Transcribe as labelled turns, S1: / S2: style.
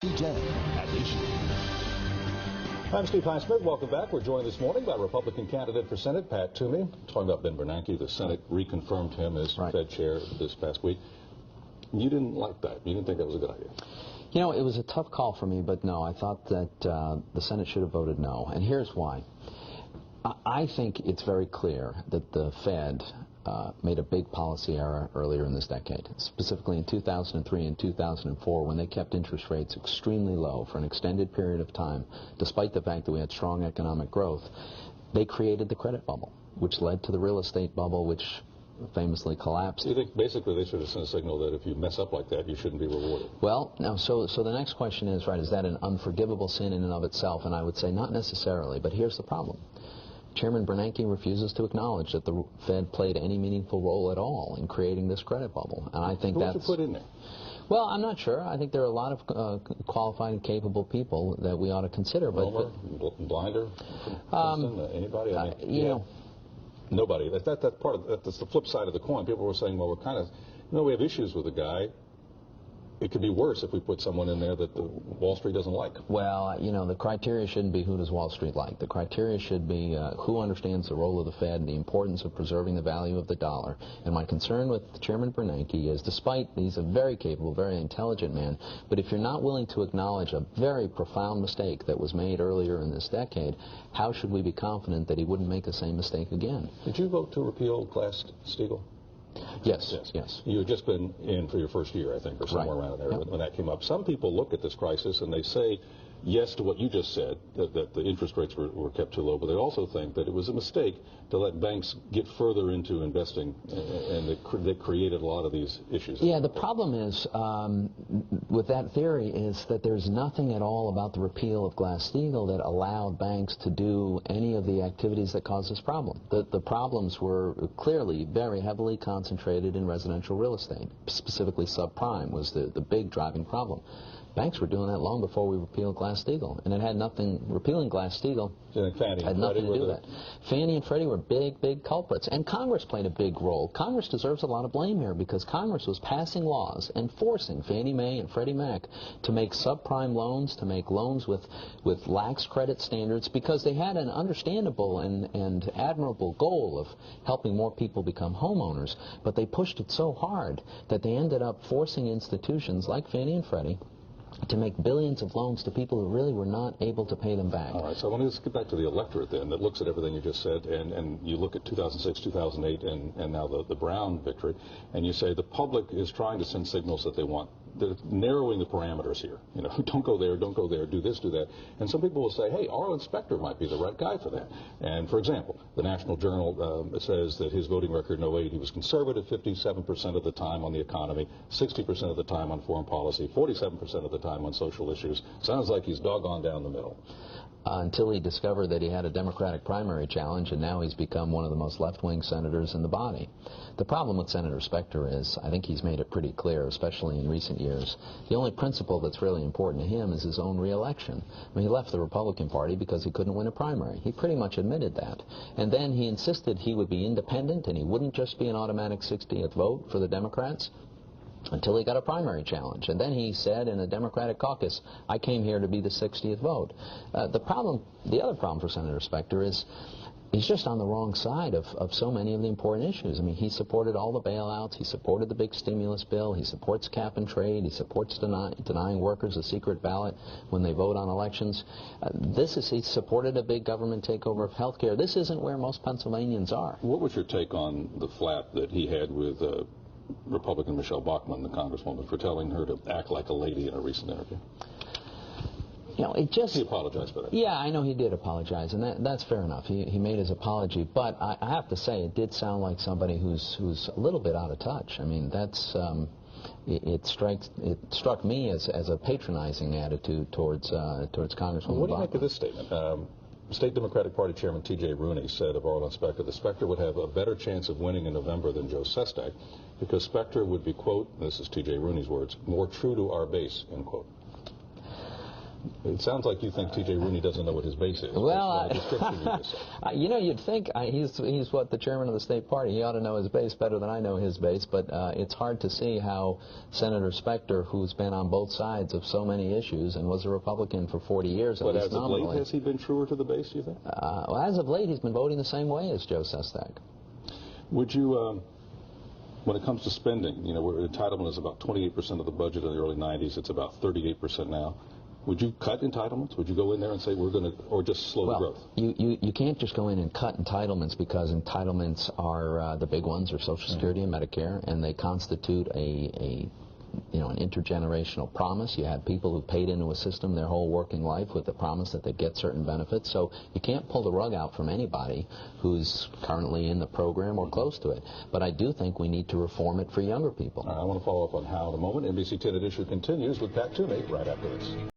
S1: Today at Issue.
S2: I'm Steve Highsmith. Welcome back. We're joined this morning by Republican candidate for Senate, Pat Toomey. Talking about Ben Bernanke, the Senate reconfirmed him as Fed chair this past week. You didn't like that. You didn't think that was a good idea.
S3: You know, it was a tough call for me, but no, I thought that the Senate should have voted no. And here's why. I think it's very clear that the Fed made a big policy error earlier in this decade, specifically in 2003 and 2004 when they kept interest rates extremely low for an extended period of time, despite the fact that we had strong economic growth. They created the credit bubble, which led to the real estate bubble, which famously collapsed.
S2: You think basically they should have sent a signal that if you mess up like that, you shouldn't be rewarded?
S3: Well, now, so the next question is, right, is that an unforgivable sin in and of itself? And I would say not necessarily, but here's the problem. Chairman Bernanke refuses to acknowledge that the Fed played any meaningful role at all in creating this credit bubble, and I think that's...
S2: Who would you put in there?
S3: Well, I'm not sure. I think there are a lot of qualified and capable people that we ought to consider.
S2: Romer, Blinder, anybody? I mean,
S3: you know,
S2: nobody. That's the flip side of the coin. People were saying, well, we're kind of, we have issues with the guy. It could be worse if we put someone in there that the Wall Street doesn't like.
S3: Well, the criteria shouldn't be who does Wall Street like. The criteria should be who understands the role of the Fed and the importance of preserving the value of the dollar. And my concern with Chairman Bernanke is, despite he's a very capable, very intelligent man, but if you're not willing to acknowledge a very profound mistake that was made earlier in this decade, how should we be confident that he wouldn't make the same mistake again?
S2: Did you vote to repeal Glass-Steagall?
S3: Yes.
S2: You had just been in for your first year, I think, or somewhere around there when that came up. Some people look at this crisis and they say yes to what you just said, that the interest rates were kept too low, but they also think that it was a mistake to let banks get further into investing, and that created a lot of these issues.
S3: Yeah, the problem is, with that theory, is that there's nothing at all about the repeal of Glass-Steagall that allowed banks to do any of the activities that caused this problem. The problems were clearly very heavily concentrated in residential real estate, specifically subprime was the big driving problem. Banks were doing that long before we repealed Glass-Steagall, and it had nothing. Repealing Glass-Steagall had nothing to do with that. Fannie and Freddie were big culprits, and Congress played a big role. Congress deserves a lot of blame here because Congress was passing laws and forcing Fannie Mae and Freddie Mac to make subprime loans, to make loans with lax credit standards, because they had an understandable and admirable goal of helping more people become homeowners, but they pushed it so hard that they ended up forcing institutions like Fannie and Freddie to make billions of loans to people who really were not able to pay them back.
S2: All right, so I want to get back to the electorate then that looks at everything you just said, and you look at 2006, 2008, and now the Brown victory, and you say the public is trying to send signals that they want. They're narrowing the parameters here. Don't go there, do this, do that. And some people will say, hey, Arlen Specter might be the right guy for that. And for example, the National Journal says that his voting record in 2008, he was conservative 57% of the time on the economy, 60% of the time on foreign policy, 47% of the time on social issues. Sounds like he's doggone down the middle.
S3: Until he discovered that he had a Democratic primary challenge, and now he's become one of the most left-wing senators in the body. The problem with Senator Specter is, I think he's made it pretty clear, especially in recent years, the only principle that's really important to him is his own re-election. I mean, he left the Republican Party because he couldn't win a primary. He pretty much admitted that. And then he insisted he would be independent and he wouldn't just be an automatic 60th vote for the Democrats until he got a primary challenge. And then he said in a Democratic caucus, I came here to be the 60th vote. The other problem for Senator Specter is he's just on the wrong side of so many of the important issues. I mean, he supported all the bailouts, he supported the big stimulus bill, he supports cap and trade, he supports denying workers a secret ballot when they vote on elections. He supported a big government takeover of health care. This isn't where most Pennsylvanians are.
S2: What was your take on the flap that he had with Republican Michelle Bachmann, the Congresswoman, for telling her to act like a lady in a recent interview? He apologized for that.
S3: Yeah, I know he did apologize, and that's fair enough. He made his apology, but I have to say it did sound like somebody who's a little bit out of touch. I mean, that's it struck me as a patronizing attitude towards Congresswoman Bachmann.
S2: What do you make of this statement? State Democratic Party Chairman T.J. Rooney said of Arlen Specter that Specter would have a better chance of winning in November than Joe Sestak because Specter would be, quote, this is T.J. Rooney's words, more true to our base, end quote. It sounds like you think T.J. Rooney doesn't know what his base is.
S3: Well,
S2: You know,
S3: you'd think he's what, the chairman of the state party. He ought to know his base better than I know his base, but it's hard to see how Senator Specter, who's been on both sides of so many issues and was a Republican for 40 years,
S2: but as of late, has he been truer to the base, you think?
S3: Well, as of late, he's been voting the same way as Joe Sestak.
S2: Would you, when it comes to spending, you know, where entitlement is about 28% of the budget in the early 90s, it's about 38% now. Would you cut entitlements? Would you go in there and say we're going to, or just slow the growth?
S3: You can't just go in and cut entitlements, because entitlements are the big ones, are Social Security and Medicare, and they constitute an intergenerational promise. You have people who paid into a system their whole working life with the promise that they'd get certain benefits. So you can't pull the rug out from anybody who's currently in the program or close to it. But I do think we need to reform it for younger people.
S2: All right, I want to follow up on how in a moment. NBC 10 at Issue continues with Pat Toomey right after this.